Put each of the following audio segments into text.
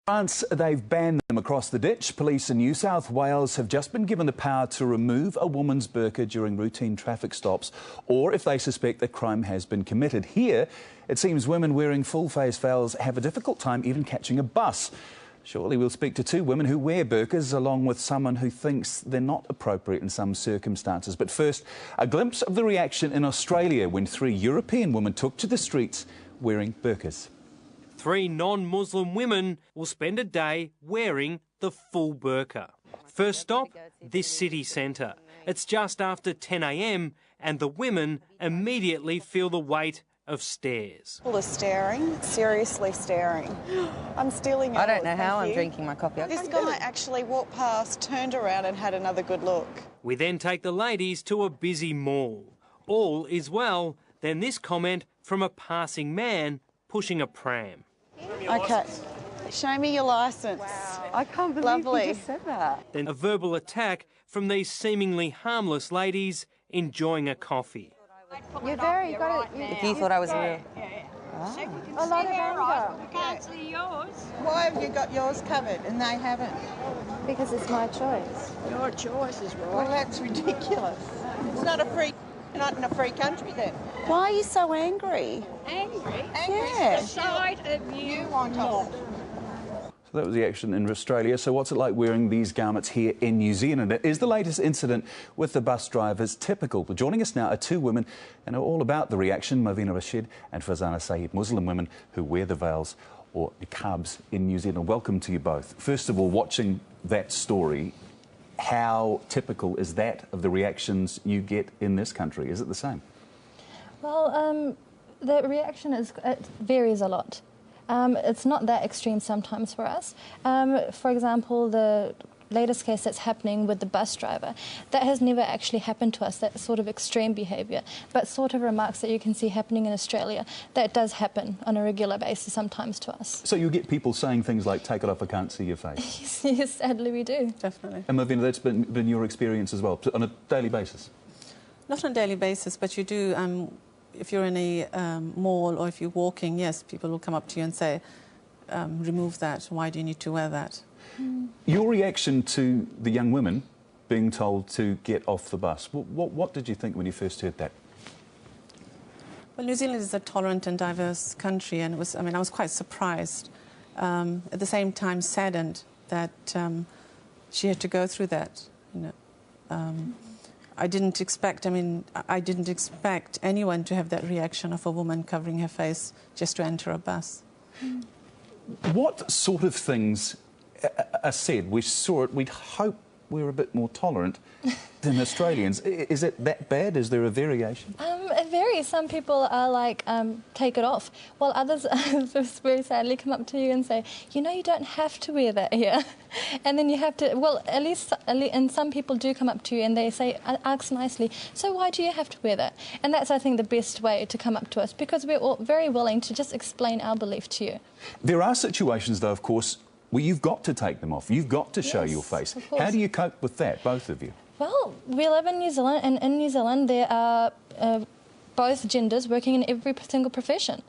France, they've banned them across the ditch. Police in New South Wales have just been given the power to remove a woman's burqa during routine traffic stops or if they suspect that crime has been committed. Here, it seems women wearing full-face veils have a difficult time even catching a bus. Surely we'll speak to two women who wear burqas along with someone who thinks they're not appropriate in some circumstances. But first, a glimpse of the reaction in Australia when three European women took to the streets wearing burqas. Three non-Muslim women will spend a day wearing the full burqa. First stop, this city centre. It's just after 10 a.m. and the women immediately feel the weight of stares. People are staring, seriously staring. I'm stealing yours. I don't know how I'm drinking my coffee. This guy actually walked past, turned around and had another good look. We then take the ladies to a busy mall. All is well, then this comment from a passing man pushing a pram. Okay, show me your licence. Wow. I can't believe Lovely. you just said that. Then a verbal attack from these seemingly harmless ladies enjoying a coffee. You're very got it. If you thought I was real. A lot of anger. We can't see yours. Why have you got yours covered and they haven't? Because it's my choice. Your choice is right. Well, that's ridiculous. It's not in a free country then. Why are you so angry? Angry? Yeah. The sight of you want not. So that was the action in Australia. So what's it like wearing these garments here in New Zealand? Is the latest incident with the bus drivers typical? Well, joining us now are two women who know all about the reaction, Movina Rashid and Fazana Saeed, Muslim women who wear the veils or niqabs in New Zealand. Welcome to you both. First of all, watching that story, how typical is that of the reactions you get in this country? Is it the same? Well, the reaction it varies a lot. It's not that extreme sometimes for us. For example, the latest case that's happening with the bus driver, that has never actually happened to us, that sort of extreme behaviour, but sort of remarks that you can see happening in Australia, that does happen on a regular basis sometimes to us. So you get people saying things like, take it off, I can't see your face? Yes, sadly we do. Definitely. And Movina, that's been your experience as well, on a daily basis? Not on a daily basis, but you do, if you're in a mall or if you're walking, yes, people will come up to you and say, remove that, why do you need to wear that? Your reaction to the young women being told to get off the bus, what did you think when you first heard that? Well, New Zealand is a tolerant and diverse country, and I was quite surprised, at the same time saddened that she had to go through that. You know, I didn't expect anyone to have that reaction of a woman covering her face just to enter a bus. What sort of things are said? We saw it, we'd hope we're a bit more tolerant than Australians. Is it that bad? Is there a variation? It varies. Some people are like, take it off, while others very sadly come up to you and say, you know, you don't have to wear that here. And then you have to, well, at least, and some people do come up to you and they say, ask nicely, so why do you have to wear that? And that's, I think, the best way to come up to us, because we're all very willing to just explain our belief to you. There are situations, though, of course, where you've got to take them off. You've got to show your face. How do you cope with that, both of you? Well, we live in New Zealand, and in New Zealand there are both genders working in every single profession.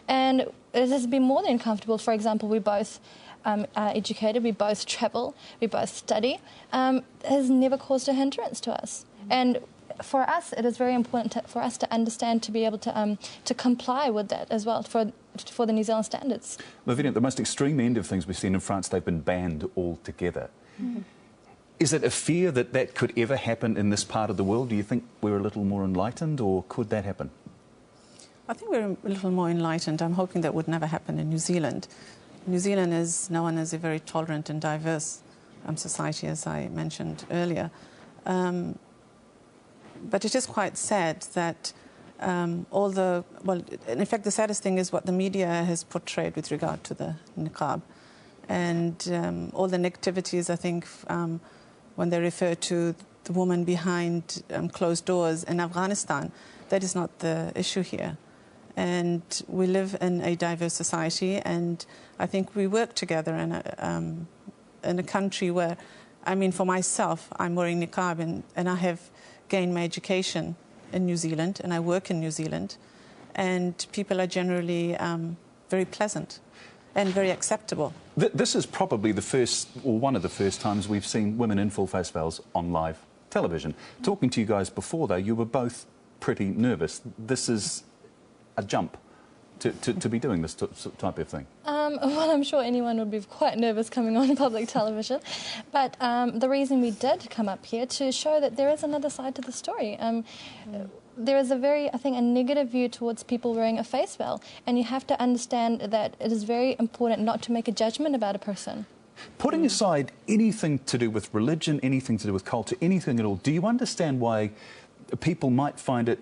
And it has been more than comfortable. For example, we both are educated, we both travel, we both study. It has never caused a hindrance to us. And for us, it is very important for us to understand, to be able to comply with that as well, for the New Zealand standards. Movina, at the most extreme end of things we've seen in France, they've been banned altogether. Is it a fear that that could ever happen in this part of the world? Do you think we're a little more enlightened, or could that happen? I think we're a little more enlightened. I'm hoping that would never happen in New Zealand. New Zealand is known as a very tolerant and diverse society, as I mentioned earlier. But it is quite sad that in fact, the saddest thing is what the media has portrayed with regard to the niqab. And all the negativities, I think, when they refer to the woman behind closed doors in Afghanistan, that is not the issue here. And we live in a diverse society, and I think we work together in a country where, for myself, I'm wearing niqab, and I have gained my education in New Zealand, and I work in New Zealand, and people are generally very pleasant. and very acceptable. This is probably the first, or one of the first times we've seen women in full face veils on live television. Talking to you guys before, though, you were both pretty nervous. This is a jump to be doing this type of thing. Well, I'm sure anyone would be quite nervous coming on public television. But the reason we did come up here to show that there is another side to the story. There is I think, a negative view towards people wearing a face veil. And you have to understand that it is very important not to make a judgment about a person. Putting aside anything to do with religion, anything to do with culture, anything at all, do you understand why people might find it,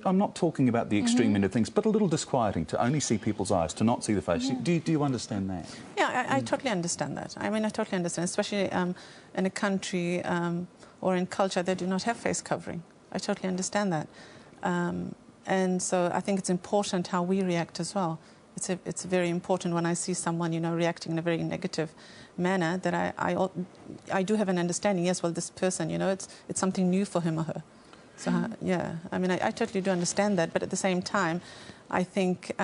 I'm not talking about the extreme end of things, but a little disquieting to only see people's eyes, to not see the face? Do you understand that? Yeah, I totally understand that. I mean, I totally understand, especially in a country or in culture that do not have face covering. I totally understand that. And so I think it's important how we react as well. It's very important when I see someone, you know, reacting in a very negative manner, that I do have an understanding, yes, well, this person, you know, it's something new for him or her. So, yeah, I mean, I totally do understand that, but at the same time, I think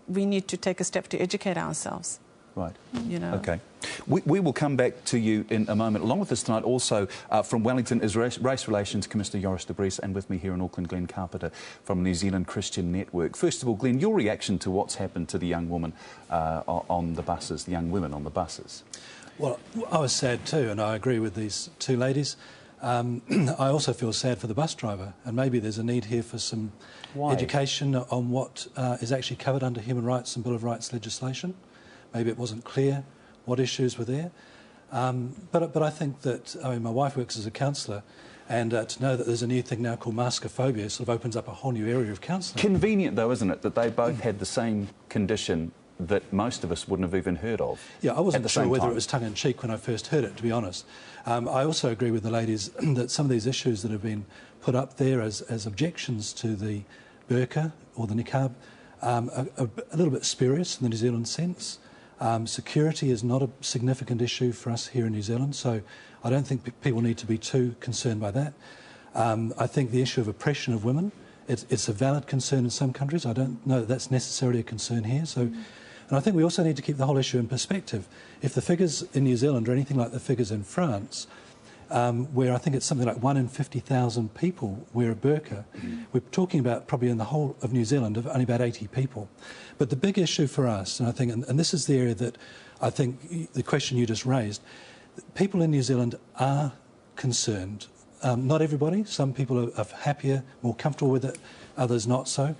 we need to take a step to educate ourselves. Right. You know. Okay. We will come back to you in a moment. Along with us tonight, also from Wellington, is Race Relations Commissioner Joris de Vries, and with me here in Auckland, Glenn Carpenter from New Zealand Christian Network. First of all, Glenn, your reaction to what's happened to the young woman on the buses, the young women on the buses? Well, I was sad too, and I agree with these two ladies. I also feel sad for the bus driver, and maybe there's a need here for some education on what is actually covered under human rights and Bill of Rights legislation. Maybe it wasn't clear what issues were there. But I think that, I mean, my wife works as a counsellor, and to know that there's a new thing now called maskophobia sort of opens up a whole new area of counselling. Convenient, though, isn't it, that they both had the same condition that most of us wouldn't have even heard of? Yeah, I wasn't sure whether it was tongue-in-cheek when I first heard it, to be honest. I also agree with the ladies that some of these issues that have been put up there as objections to the burqa or the niqab are a little bit spurious in the New Zealand sense. Security is not a significant issue for us here in New Zealand, so I don't think people need to be too concerned by that. I think the issue of oppression of women, it's a valid concern in some countries. I don't know that that's necessarily a concern here. So. And I think we also need to keep the whole issue in perspective. If the figures in New Zealand are anything like the figures in France, where I think it's something like 1 in 50,000 people wear a burqa, we're talking about probably in the whole of New Zealand of only about 80 people. But the big issue for us, and I think, and this is the area that I think the question you just raised, people in New Zealand are concerned. Not everybody. Some people are happier, more comfortable with it, others not so.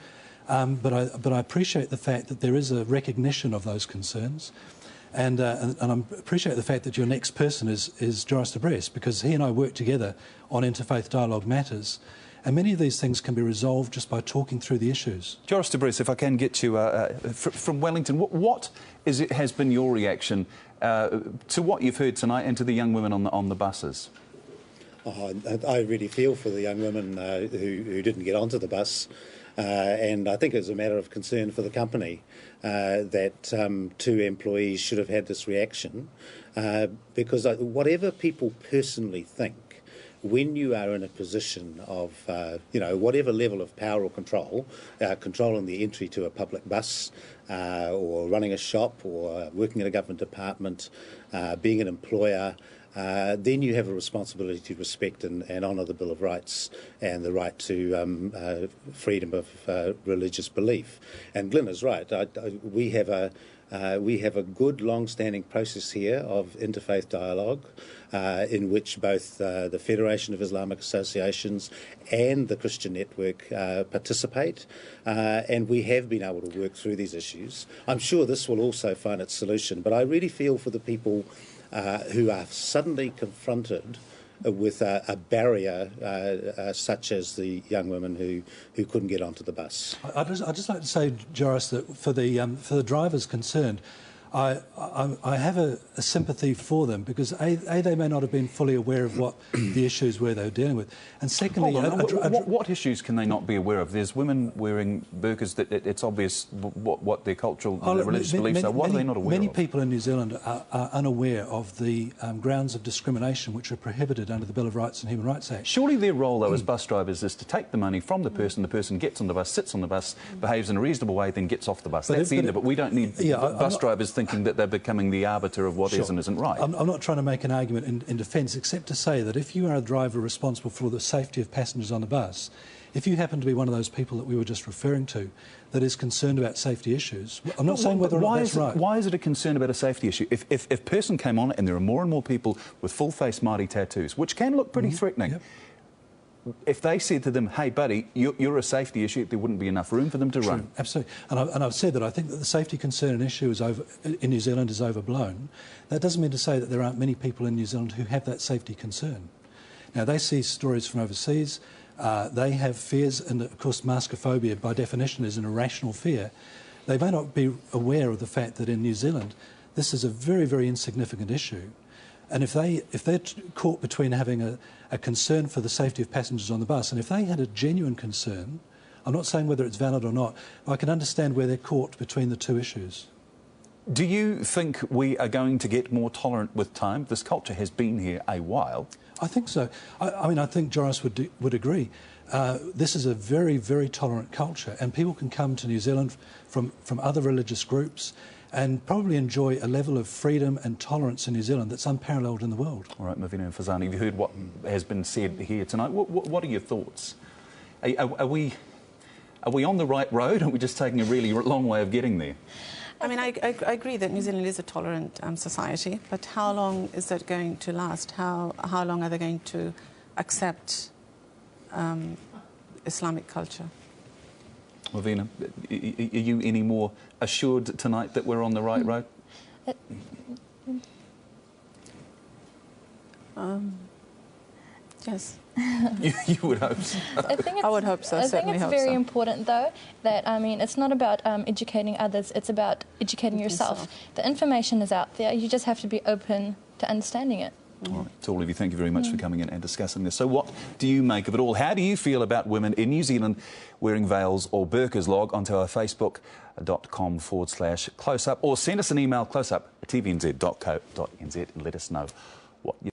But I appreciate the fact that there is a recognition of those concerns, and I appreciate the fact that your next person is Joris de Vries, because he and I work together on interfaith dialogue matters, and many of these things can be resolved just by talking through the issues. Joris de Vries, if I can get you from Wellington, what has been your reaction to what you've heard tonight and to the young women on the buses? Oh, I really feel for the young women who didn't get onto the bus. And I think it's a matter of concern for the company that 2 employees should have had this reaction, because whatever people personally think, when you are in a position of, you know, whatever level of power or control, controlling the entry to a public bus or running a shop or working in a government department, being an employer, then you have a responsibility to respect and honour the Bill of Rights and the right to freedom of religious belief. And Glenn is right. We have a good, long-standing process here of interfaith dialogue, in which both the Federation of Islamic Associations and the Christian Network participate, and we have been able to work through these issues. I'm sure this will also find its solution, but I really feel for the people who are suddenly confronted with a barrier such as the young women who couldn't get onto the bus. I'd just like to say, Joris, that for the drivers concerned, I have a sympathy for them because A, they may not have been fully aware of what the issues were they were dealing with, and secondly... What issues can they not be aware of? There's women wearing burqas that it's obvious what their cultural and religious beliefs are. What are they not aware of? Many people in New Zealand are unaware of the grounds of discrimination which are prohibited under the Bill of Rights and Human Rights Act. Surely their role, though, as bus drivers is to take the money from the person gets on the bus, sits on the bus, behaves in a reasonable way, then gets off the bus. That's the end of it. We don't need bus drivers thinking that they're becoming the arbiter of what is and isn't right. I'm not trying to make an argument in defence, except to say that if you are a driver responsible for the safety of passengers on the bus, if you happen to be one of those people that we were just referring to that is concerned about safety issues, I'm not saying whether or not that's right. Why is it a concern about a safety issue? If a person came on and there are more and more people with full-face Māori tattoos, which can look pretty threatening, yep. If they said to them, hey, buddy, you're a safety issue, there wouldn't be enough room for them to run. Absolutely. And I've said that I think that the safety concern and issue in New Zealand is overblown. That doesn't mean to say that there aren't many people in New Zealand who have that safety concern. Now, they see stories from overseas, they have fears, and of course maskophobia by definition is an irrational fear. They may not be aware of the fact that in New Zealand this is a very, very insignificant issue. And if they're caught between having a concern for the safety of passengers on the bus, and if they had a genuine concern, I'm not saying whether it's valid or not, I can understand where they're caught between the two issues. Do you think we are going to get more tolerant with time? This culture has been here a while. I think so. I mean, I think Joris would agree. This is a very, very tolerant culture, and people can come to New Zealand from other religious groups and probably enjoy a level of freedom and tolerance in New Zealand that's unparalleled in the world. All right, Mawhine and Fazane, have you heard what has been said here tonight? What are your thoughts? Are we on the right road, or are we just taking a really long way of getting there? I mean, I agree that New Zealand is a tolerant society, but how long is that going to last? How long are they going to accept Islamic culture? Mawhine, are you any more assured tonight that we're on the right road? Yes. You would hope so. I would hope so. I think it's very important, though, that, I mean, it's not about educating others, it's about educating yourself. The information is out there, you just have to be open to understanding it. All right. To all of you, thank you very much for coming in and discussing this. So what do you make of it all? How do you feel about women in New Zealand wearing veils or burqas? Log onto our facebook.com/closeup or send us an email, closeup@tvnz.co.nz, and let us know what you